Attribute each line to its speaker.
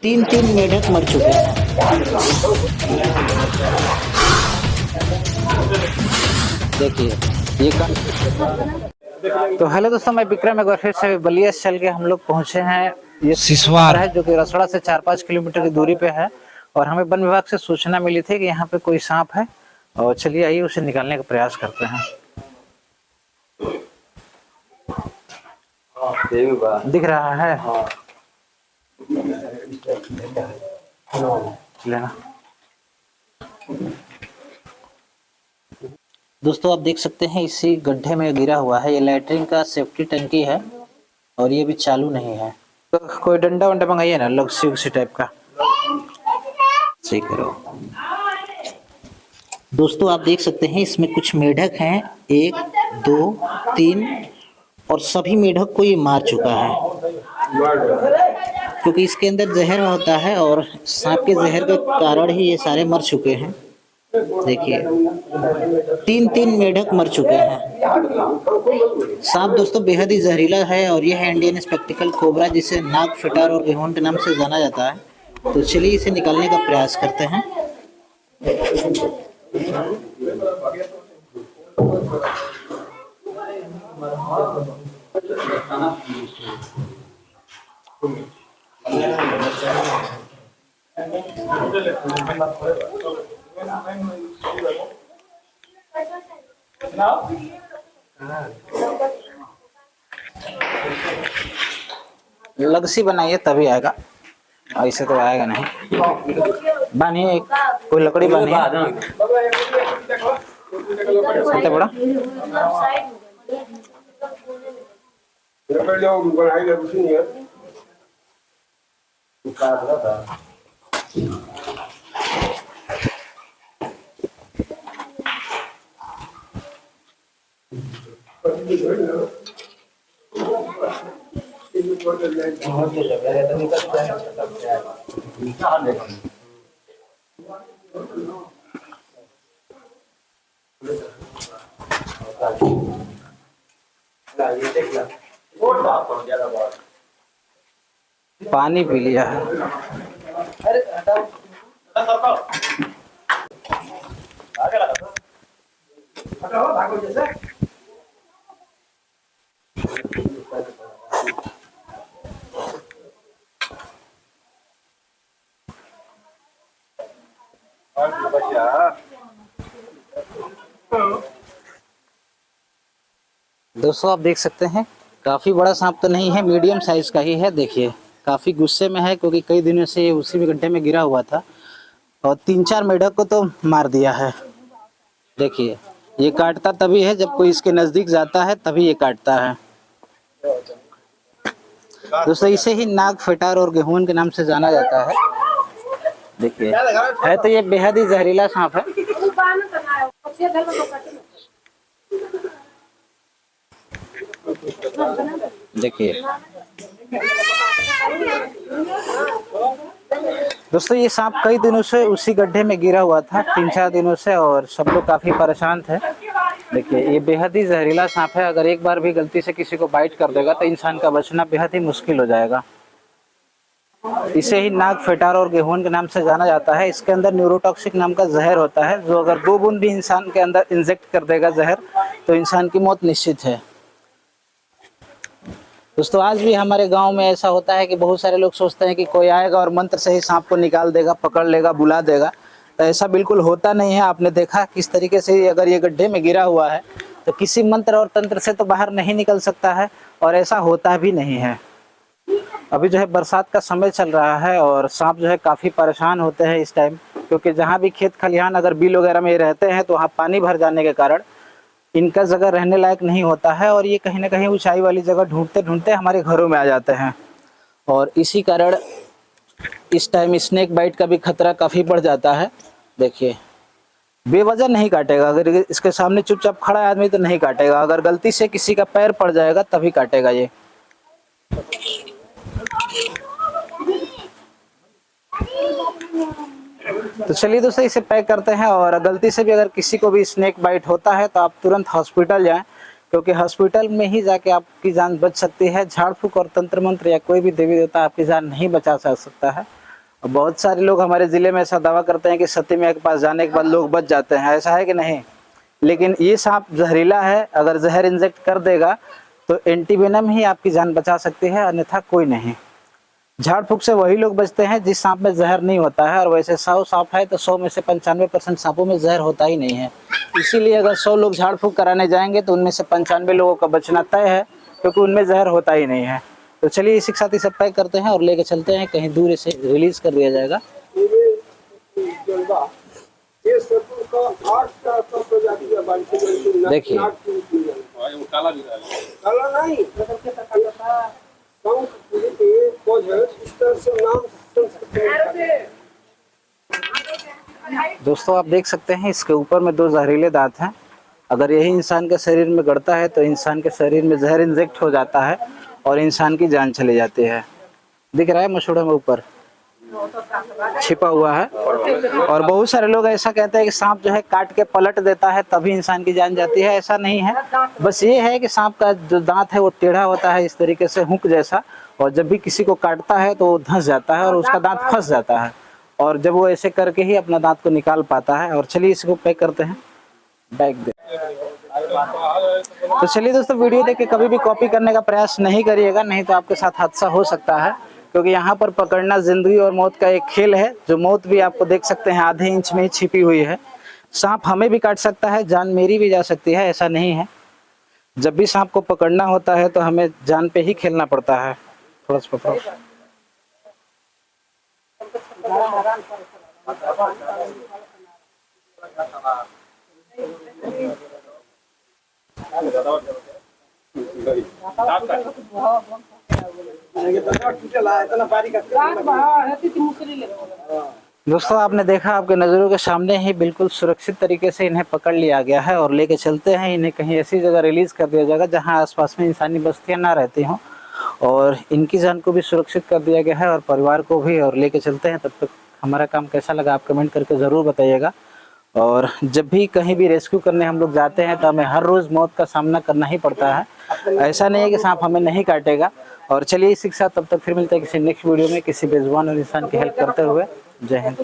Speaker 1: तीन मेढक मर चुके हैं। देखिए ये तो हेलो दोस्तों, मैं विक्रम एक बार फिर से बलिया चल के हम लोग पहुंचे हैं। ये सिसवार है जो कि रसड़ा से 4-5 किलोमीटर की दूरी पे है और हमें वन विभाग से सूचना मिली थी कि यहाँ पे कोई सांप है और चलिए आइए उसे निकालने का प्रयास करते हैं। दिख रहा है लेना। दोस्तों आप देख सकते हैं इसी गड्ढे में गिरा हुआ है। ये लैट्रिन का सेफ्टी टंकी है और ये भी चालू नहीं है। तो कोई डंडा वंडा मंगाइए ना, लक्सी उसी टाइप का सही करो। दोस्तों आप देख सकते हैं इसमें कुछ मेढक हैं, 1 2 3 और सभी मेढक को ये मार चुका है क्योंकि इसके अंदर जहर होता है और सांप के जहर के कारण ही ये सारे मर चुके हैं। देखिए 3 मेढक मर चुके हैं। सांप दोस्तों बेहद ही जहरीला है और यह है इंडियन स्पेक्टिकल कोबरा, जिसे नाग फिटार और गेहूं के नाम से जाना जाता है। तो चलिए इसे निकालने का प्रयास करते हैं। लग्सी बनाइए तभी आएगा, ऐसे तो आएगा नहीं। बानिए कोई लकड़ी बानिए बड़ा। पानी पी लिया है। दोस्तों आप देख सकते हैं काफी बड़ा सांप तो नहीं है, मीडियम साइज का ही है। देखिए काफी गुस्से में है क्योंकि कई दिनों से ये उसी में गड्ढे में गिरा हुआ था और 3-4 मेढक को तो मार दिया है। देखिए ये काटता तभी है जब कोई इसके नजदीक जाता है, तभी ये काटता है। दोस्तों इसे ही नाग फिटार और गेहूं के नाम से जाना जाता है। देखिए है तो ये बेहद ही जहरीला सांप है। देखिए दोस्तों ये सांप कई दिनों से उसी गड्ढे में गिरा हुआ था, 3-4 दिनों से, और सब लोग काफी परेशान थे। देखिए ये बेहद ही जहरीला सांप है। अगर एक बार भी गलती से किसी को बाइट कर देगा तो इंसान का बचना बेहद ही मुश्किल हो जाएगा। इसे ही नाग फिटार और गेहूं के नाम से जाना जाता है। इसके अंदर न्यूरोटॉक्सिक नाम का जहर होता है जो अगर 2 बूंद भी इंसान के अंदर इंजेक्ट कर देगा जहर तो इंसान की मौत निश्चित है। दोस्तों आज भी हमारे गांव में ऐसा होता है कि बहुत सारे लोग सोचते हैं कि कोई आएगा और मंत्र से ही सांप को निकाल देगा, पकड़ लेगा, बुला देगा। तो ऐसा बिल्कुल होता नहीं है। आपने देखा किस तरीके से अगर ये गड्ढे में गिरा हुआ है तो किसी मंत्र और तंत्र से तो बाहर नहीं निकल सकता है और ऐसा होता भी नहीं है। अभी जो है बरसात का समय चल रहा है और सांप जो है काफ़ी परेशान होते हैं इस टाइम, क्योंकि जहाँ भी खेत खलिहान अगर बिल वगैरह में रहते हैं तो वहाँ पानी भर जाने के कारण इनका जगह रहने लायक नहीं होता है और ये कहीं ना कहीं ऊंचाई वाली जगह ढूंढते ढूंढते हमारे घरों में आ जाते हैं और इसी कारण इस टाइम स्नेक बाइट का भी खतरा काफ़ी बढ़ जाता है। देखिए बेवजह नहीं काटेगा, अगर इसके सामने चुपचाप खड़ा है आदमी तो नहीं काटेगा, अगर गलती से किसी का पैर पड़ जाएगा तभी काटेगा ये। तो चलिए दोस्तों इसे पैक करते हैं और गलती से भी अगर किसी को भी स्नेक बाइट होता है तो आप तुरंत हॉस्पिटल जाएं, क्योंकि हॉस्पिटल में ही जाके आपकी जान बच सकती है। झाड़ फूक और तंत्र मंत्र या कोई भी देवी देवता आपकी जान नहीं बचा सकता है। बहुत सारे लोग हमारे जिले में ऐसा दावा करते हैं कि सती मैया के पास जाने के बाद लोग बच जाते हैं, ऐसा है कि नहीं? लेकिन ये सांप जहरीला है, अगर जहर इंजेक्ट कर देगा तो एंटीवेनम ही आपकी जान बचा सकती है, अन्यथा कोई नहीं। झाड़ फूक से वही लोग बचते हैं जिस सांप में जहर नहीं होता है, और वैसे 100 सांप है तो 100 में से 95% सांपों में जहर होता ही नहीं है। इसीलिए अगर 100 लोग झाड़ फूक कराने जाएंगे तो उनमें से 95 लोगों का बचना तय है, क्योंकि उनमें जहर होता ही नहीं है। तो चलिए इसी के साथ ही सब पैक करते हैं और लेके चलते हैं, कहीं दूर इसे रिलीज कर दिया जाएगा। देखिए दोस्तों, आप देख सकते हैं इसके ऊपर में 2 जहरीले दांत हैं। अगर यही इंसान के शरीर में गड़ता है तो इंसान के शरीर में जहर इंजेक्ट हो जाता है और इंसान की जान चली जाती है। दिख रहा है मसूड़े में ऊपर छिपा हुआ है। और बहुत सारे लोग ऐसा कहते हैं कि सांप जो है काट के पलट देता है तभी इंसान की जान जाती है। ऐसा नहीं है, बस ये है कि सांप का जो दांत है वो टेढ़ा होता है इस तरीके से हुक जैसा, और जब भी किसी को काटता है तो वो धंस जाता है और उसका दांत फंस जाता है, और जब वो ऐसे करके ही अपना दांत को निकाल पाता है। और चलिए इसको पैक करते हैं बैग दे। तो चलिए दोस्तों, वीडियो देख के कभी भी कॉपी करने का प्रयास नहीं करिएगा, नहीं तो आपके साथ हादसा हो सकता है, क्योंकि यहाँ पर पकड़ना जिंदगी और मौत का एक खेल है। जो मौत भी आपको देख सकते हैं आधे इंच में ही छिपी हुई है। सांप हमें भी काट सकता है, जान मेरी भी जा सकती है, ऐसा नहीं है। जब भी सांप को पकड़ना होता है तो हमें जान पे ही खेलना पड़ता है। थोड़ा सा पकड़ो। दोस्तों, आपने देखा आपके नज़रों के सामने ही बिल्कुल सुरक्षित तरीके से इन्हें पकड़ लिया गया है और लेके चलते हैं। इन्हें कहीं ऐसी जगह रिलीज कर दिया जाएगा जहां आसपास में इंसानी बस्तियां ना रहती हों, और इनकी जान को भी सुरक्षित कर दिया गया है और परिवार को भी, और लेके चलते हैं। तब तक हमारा काम कैसा लगा आप कमेंट करके ज़रूर बताइएगा। और जब भी कहीं भी रेस्क्यू करने हम लोग जाते हैं तो हमें हर रोज़ मौत का सामना करना ही पड़ता है, ऐसा नहीं है कि सांप हमें नहीं काटेगा। और चलिए इसी के साथ तब तक फिर मिलते हैं किसी नेक्स्ट वीडियो में किसी बेजुबान और इंसान की हेल्प करते हुए। जय हिंद।